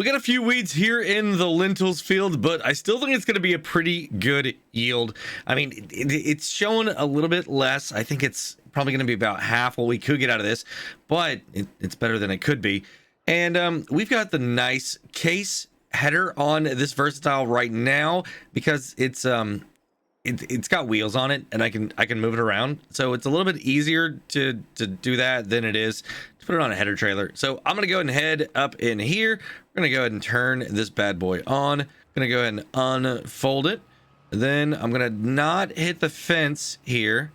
We got a few weeds here in the lentils field, but I still think it's going to be a pretty good yield. I mean, it's showing a little bit less. I think it's probably going to be about half what we could get out of this, but it's better than it could be. And we've got the nice case header on this versatile right now because it's got wheels on it and I can move it around, so it's a little bit easier to do that than it is to put it on a header trailer. So I'm gonna go ahead and head up in here. We're gonna go ahead and turn this bad boy on. I'm gonna go ahead and unfold it. Then I'm gonna not hit the fence here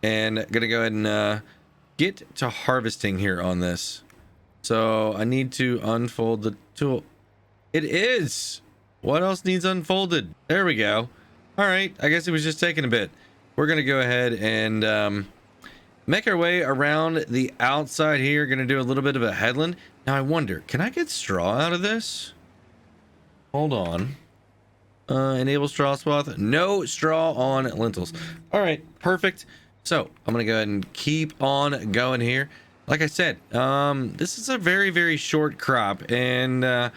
and gonna go ahead and get to harvesting here on this. So I need to unfold the tool. It is. What else needs unfolded? There we go. All right, I guess it was just taking a bit. We're gonna go ahead and make our way around the outside here. Gonna do a little bit of a headland. Now I wonder, can I get straw out of this? Hold on. Enable straw swath. No straw on lentils. All right, perfect. So I'm gonna go ahead and keep on going here. Like I said, this is a very, very short crop, and I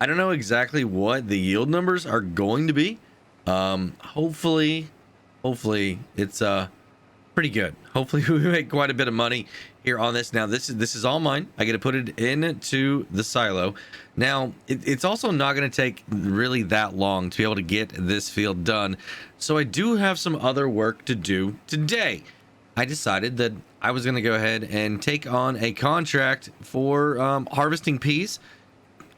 don't know exactly what the yield numbers are going to be. Hopefully it's pretty good. Hopefully we make quite a bit of money here on this. Now this is all mine. I get to put it into the silo. Now it's also not going to take really that long to be able to get this field done, so I do have some other work to do today. I decided that I was going to go ahead and take on a contract for harvesting peas,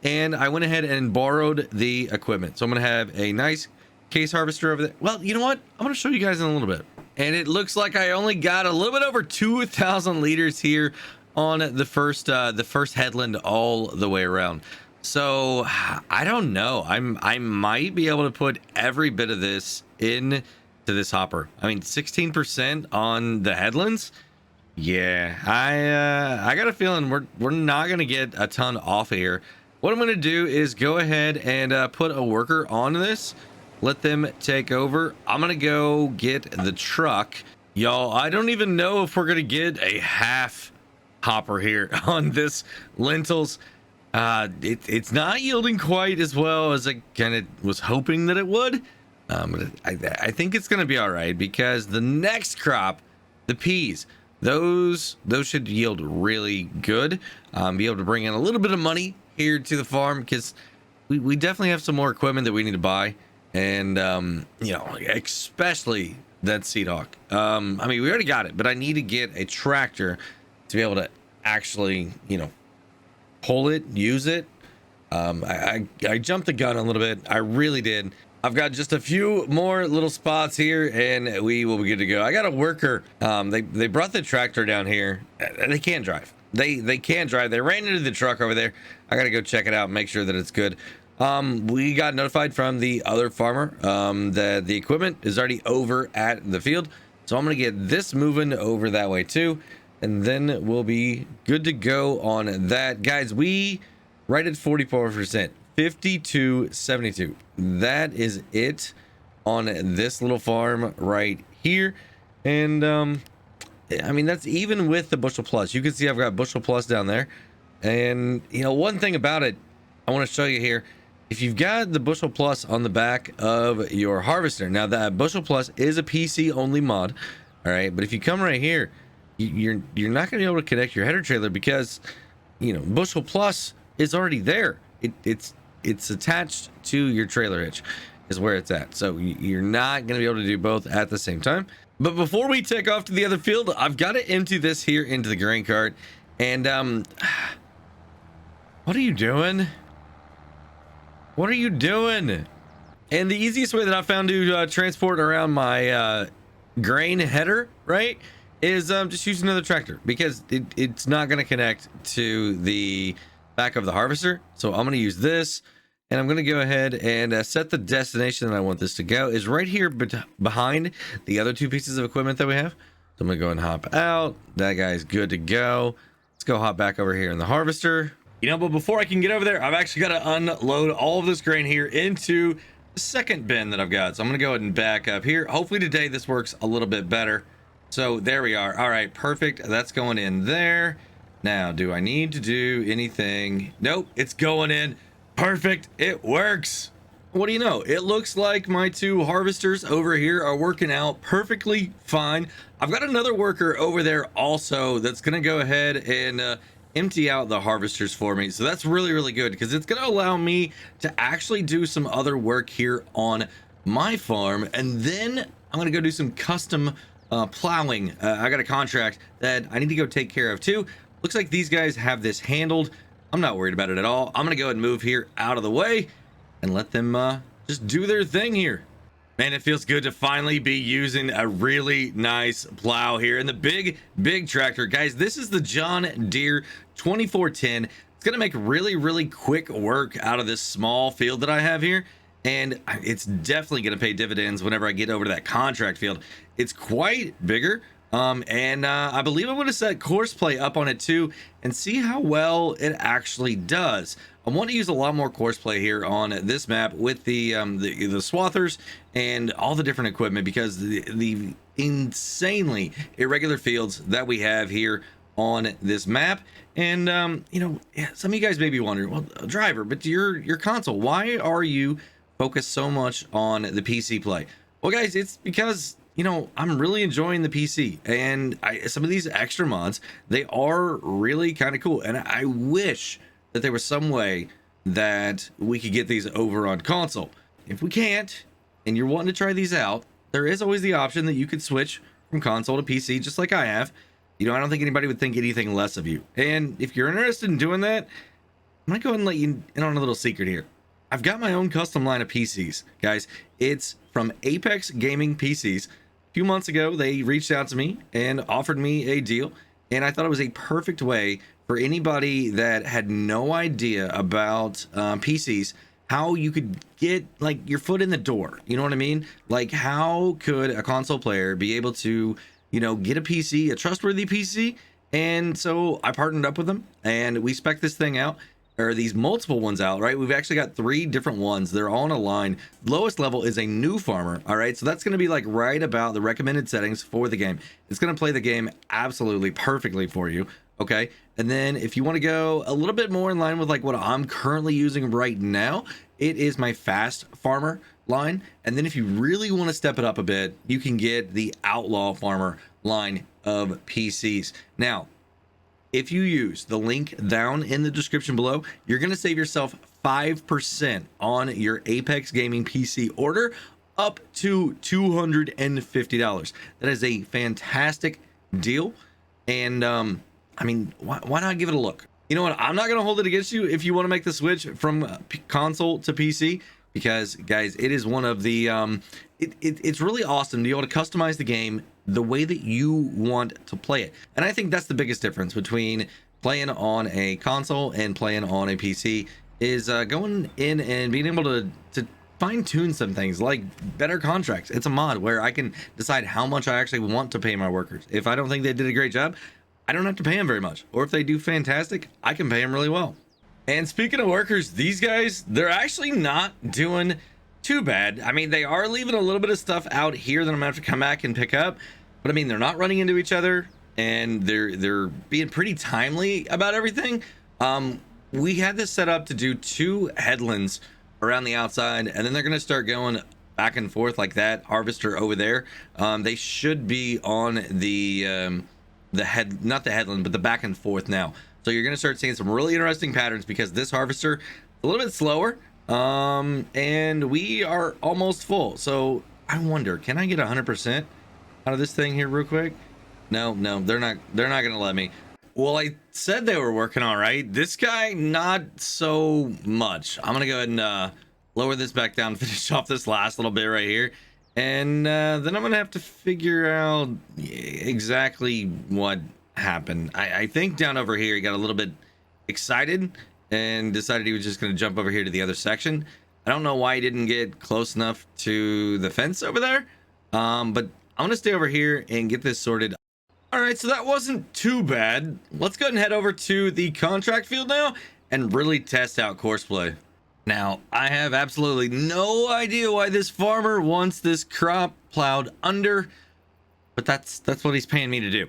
and I went ahead and borrowed the equipment. So I'm going to have a nice case harvester over there. Well, you know what? I'm going to show you guys in a little bit. And it looks like I only got a little bit over 2,000 liters here on the first headland all the way around. So I don't know. I might be able to put every bit of this in to this hopper. I mean, 16% on the headlands. Yeah, I got a feeling we're not going to get a ton off here. What I'm going to do is go ahead and put a worker on this. Let them take over. I'm gonna go get the truck. Y'all, I don't even know if we're gonna get a half hopper here on this lentils. It's not yielding quite as well as I kind of was hoping that it would. But I think it's gonna be all right, because the next crop, the peas, those should yield really good. Be able to bring in a little bit of money here to the farm, because we definitely have some more equipment that we need to buy. And you know, especially that seed hawk. I mean, we already got it, but I need to get a tractor to be able to actually, you know, pull it, use it. I jumped the gun a little bit. I really did. I've got just a few more little spots here and we will be good to go. I got a worker. They brought the tractor down here. They can't drive. They can't drive. They ran into the truck over there. I got to go check it out and make sure that it's good. We got notified from the other farmer that the equipment is already over at the field, so I'm gonna get this moving over that way too, and then we'll be good to go on that. Guys, we right at 44%, 52.72. That is it on this little farm right here. And I mean, that's even with the bushel plus. You can see I've got bushel plus down there. And you know, one thing about it I want to show you here, if you've got the bushel plus on the back of your harvester, now that bushel plus is a PC only mod, all right, but if you come right here, you're not going to be able to connect your header trailer, because you know, bushel plus is already there. It's attached to your trailer hitch is where it's at, so you're not going to be able to do both at the same time. But before we take off to the other field, I've got to empty this here into the grain cart. And what are you doing? What are you doing? And the easiest way that I found to transport around my grain header, right, is just use another tractor, because it's not going to connect to the back of the harvester. So I'm going to use this, and I'm going to go ahead and set the destination that I want this to go is right here behind the other two pieces of equipment that we have. So I'm going to go and hop out. That guy's good to go. Let's go hop back over here in the harvester. You know, but before I can get over there, I've actually got to unload all of this grain here into the second bin that I've got. So I'm going to go ahead and back up here. Hopefully today this works a little bit better. So there we are. All right, perfect. That's going in there. Now, do I need to do anything? Nope, it's going in. Perfect, it works. What do you know? It looks like my two harvesters over here are working out perfectly fine. I've got another worker over there also that's going to go ahead and empty out the harvesters for me. So that's really, really good because it's going to allow me to actually do some other work here on my farm. And then I'm going to go do some custom plowing. I got a contract that I need to go take care of too. Looks like these guys have this handled. I'm not worried about it at all. I'm going to go ahead and move here out of the way and let them just do their thing here. Man, it feels good to finally be using a really nice plow here. And the big tractor, guys, this is the John Deere 2410. It's going to make really, really quick work out of this small field that I have here. And it's definitely going to pay dividends whenever I get over to that contract field. It's quite bigger. I believe I'm going to set courseplay up on it too and see how well it actually does. I want to use a lot more courseplay here on this map with the swathers and all the different equipment because the insanely irregular fields that we have here on this map. And you know, some of you guys may be wondering, well, driver, but your console, why are you focused so much on the PC play? Well, guys, it's because, you know, I'm really enjoying the PC, and some of these extra mods, they are really kind of cool, and I wish that there was some way that we could get these over on console. If we can't, and you're wanting to try these out, there is always the option that you could switch from console to PC, just like I have. You know, I don't think anybody would think anything less of you. And if you're interested in doing that, I'm gonna go ahead and let you in on a little secret here. I've got my own custom line of PCs, guys. It's from Apex Gaming PCs. A few months ago, they reached out to me and offered me a deal, and I thought it was a perfect way for anybody that had no idea about PCs, how you could get like your foot in the door. You know what I mean? Like, how could a console player be able to, you know, get a PC, a trustworthy PC? And so I partnered up with them and we spec'd this thing out, or these multiple ones out, right? We've actually got 3 different ones. They're all in a line. Lowest level is a new farmer. All right. So that's going to be like right about the recommended settings for the game. It's going to play the game absolutely perfectly for you. Okay. And then if you want to go a little bit more in line with like what I'm currently using right now, it is my fast farmer line. And then if you really want to step it up a bit, you can get the outlaw farmer line of PCs. Now, if you use the link down in the description below, you're going to save yourself 5% on your Apex Gaming PC order up to $250. That is a fantastic deal. And I mean, why not give it a look? You know what? I'm not going to hold it against you if you want to make the switch from console to PC, because guys, it is one of the it's really awesome to be able to customize the game the way that you want to play it. And I think that's the biggest difference between playing on a console and playing on a PC is going in and being able to fine tune some things like better contracts. It's a mod where I can decide how much I actually want to pay my workers. If I don't think they did a great job, I don't have to pay them very much. Or if they do fantastic, I can pay them really well. And speaking of workers, these guys, they're actually not doing too bad. I mean, they are leaving a little bit of stuff out here that I'm gonna have to come back and pick up. But I mean, they're not running into each other, and they're being pretty timely about everything. We had this set up to do 2 headlands around the outside, and then they're gonna start going back and forth like that harvester over there. They should be on the head, not the headland, but the back and forth now. So you're going to start seeing some really interesting patterns because this harvester a little bit slower, and we are almost full. So I wonder, can I get 100% out of this thing here real quick? No, they're not going to let me. Well, I said they were working all right. This guy, not so much. I'm going to go ahead and lower this back down, finish off this last little bit right here. And then I'm gonna have to figure out exactly what happened. I think down over here he got a little bit excited and decided he was just gonna jump over here to the other section. I don't know why he didn't get close enough to the fence over there, but I'm gonna stay over here and get this sorted. All right, so that wasn't too bad. Let's go ahead and head over to the contract field now and really test out courseplay. Now, I have absolutely no idea why this farmer wants this crop plowed under, but that's what he's paying me to do.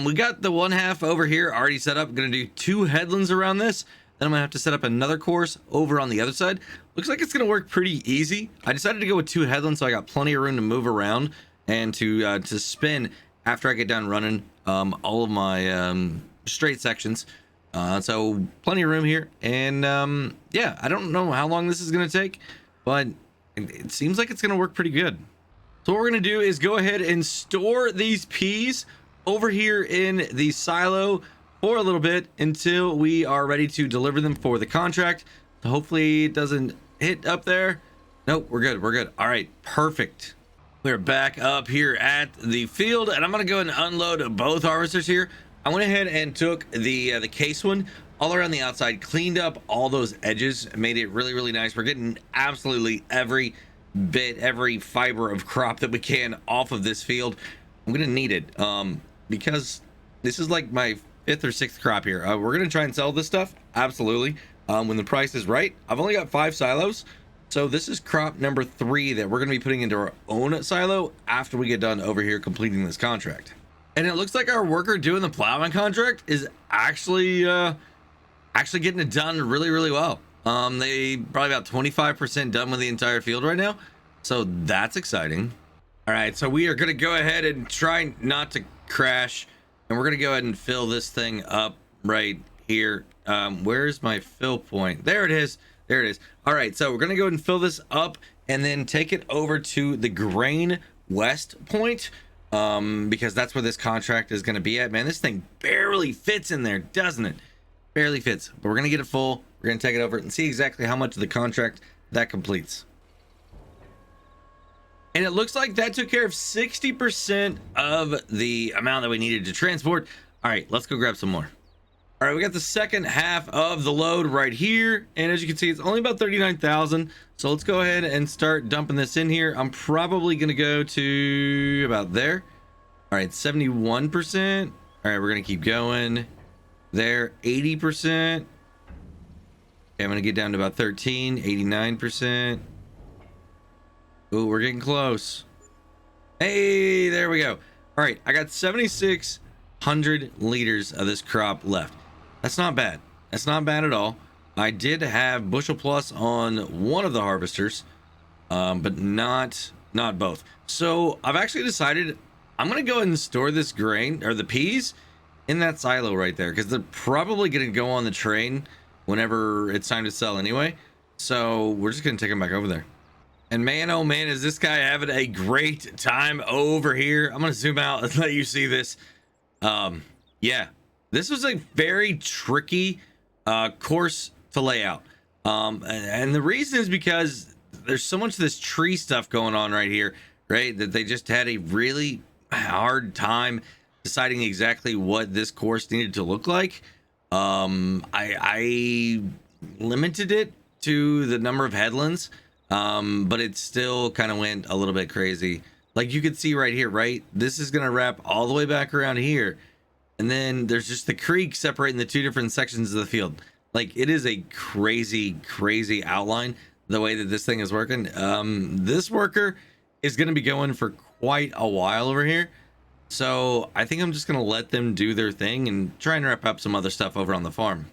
We got the 1/2 over here already set up. Gonna do 2 headlands around this. Then I'm gonna have to set up another course over on the other side. Looks like it's gonna work pretty easy. I decided to go with 2 headlands, so I got plenty of room to move around and to spin after I get done running all of my straight sections. So plenty of room here, and yeah, I don't know how long this is gonna take, but it seems like it's gonna work pretty good. So what we're gonna do is go ahead and store these peas over here in the silo for a little bit until we are ready to deliver them for the contract. So hopefully it doesn't hit up there. Nope, we're good, we're good. All right, perfect. We're back up here at the field, and I'm gonna go and unload both harvesters here. I went ahead and took the case one all around the outside, cleaned up all those edges, made it really, really nice. We're getting absolutely every bit, every fiber of crop that we can off of this field. I'm gonna need it because this is like my 5th or 6th crop here. We're gonna try and sell this stuff, absolutely, when the price is right. I've only got 5 silos, so this is crop number 3 that we're gonna be putting into our own silo after we get done over here completing this contract. And it looks like our worker doing the plowing contract is actually getting it done really, really well. They probably about 25% done with the entire field right now, so that's exciting. All right, so we are gonna go ahead and try not to crash, and we're gonna go ahead and fill this thing up right here. Where's my fill point? There it is, there it is. All right, so we're gonna go ahead and fill this up and then take it over to the grain west point, because that's where this contract is gonna be at. Man, this thing barely fits in there, doesn't it? Barely fits, but we're gonna get it full. We're gonna take it over and see exactly how much of the contract that completes. And it looks like that took care of 60% of the amount that we needed to transport. All right, let's go grab some more. All right, we got the second half of the load right here, and as you can see, it's only about 39,000. So let's go ahead and start dumping this in here. I'm probably gonna go to about there. All right, 71%. All right, we're gonna keep going. There, 80%. Okay, I'm gonna get down to about 13, 89%. Ooh, we're getting close. Hey, there we go. All right, I got 7,600 liters of this crop left. That's not bad. That's not bad at all. I did have bushel plus on one of the harvesters, but not both. So I've actually decided I'm gonna go ahead and store this grain or the peas in that silo right there, because they're probably gonna go on the train whenever it's time to sell anyway. So we're just gonna take them back over there. And man, oh man, is this guy having a great time over here. I'm gonna zoom out and let you see this. Yeah, this was a very tricky course to lay out. And the reason is because there's so much of this tree stuff going on right here, right? That they just had a really hard time deciding exactly what this course needed to look like. I limited it to the number of headlands, but it still kind of went a little bit crazy. Like you can see right here, right? This is gonna wrap all the way back around here, and then there's just the creek separating the 2 different sections of the field. Like it is a crazy outline the way that this thing is working. This worker is gonna be going for quite a while over here, so I think I'm just gonna let them do their thing and try and wrap up some other stuff over on the farm.